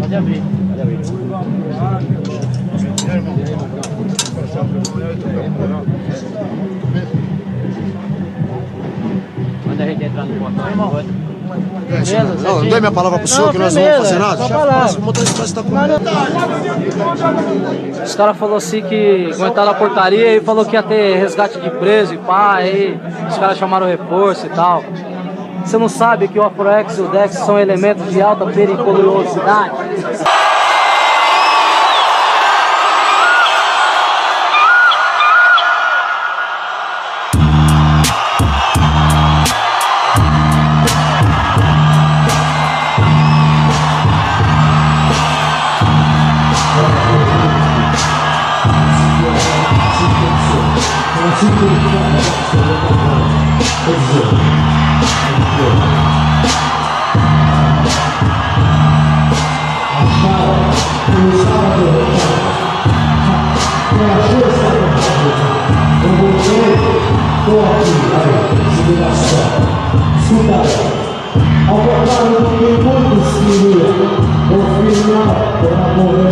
Pode abrir. Pode abrir. Manda a gente entrar no portão, irmão. Não, não dei minha palavra pro senhor que nós não vamos fazer nada. Mas o motorista parece que tá com... Os caras falaram assim que aguentaram a portaria e falou que ia ter resgate de preso e pá, aí os caras chamaram reforço e tal. Você não sabe que o Afroex e o Dex são elementos de alta periculosidade? Ao contrário do que muitos queriam, o final era morrer.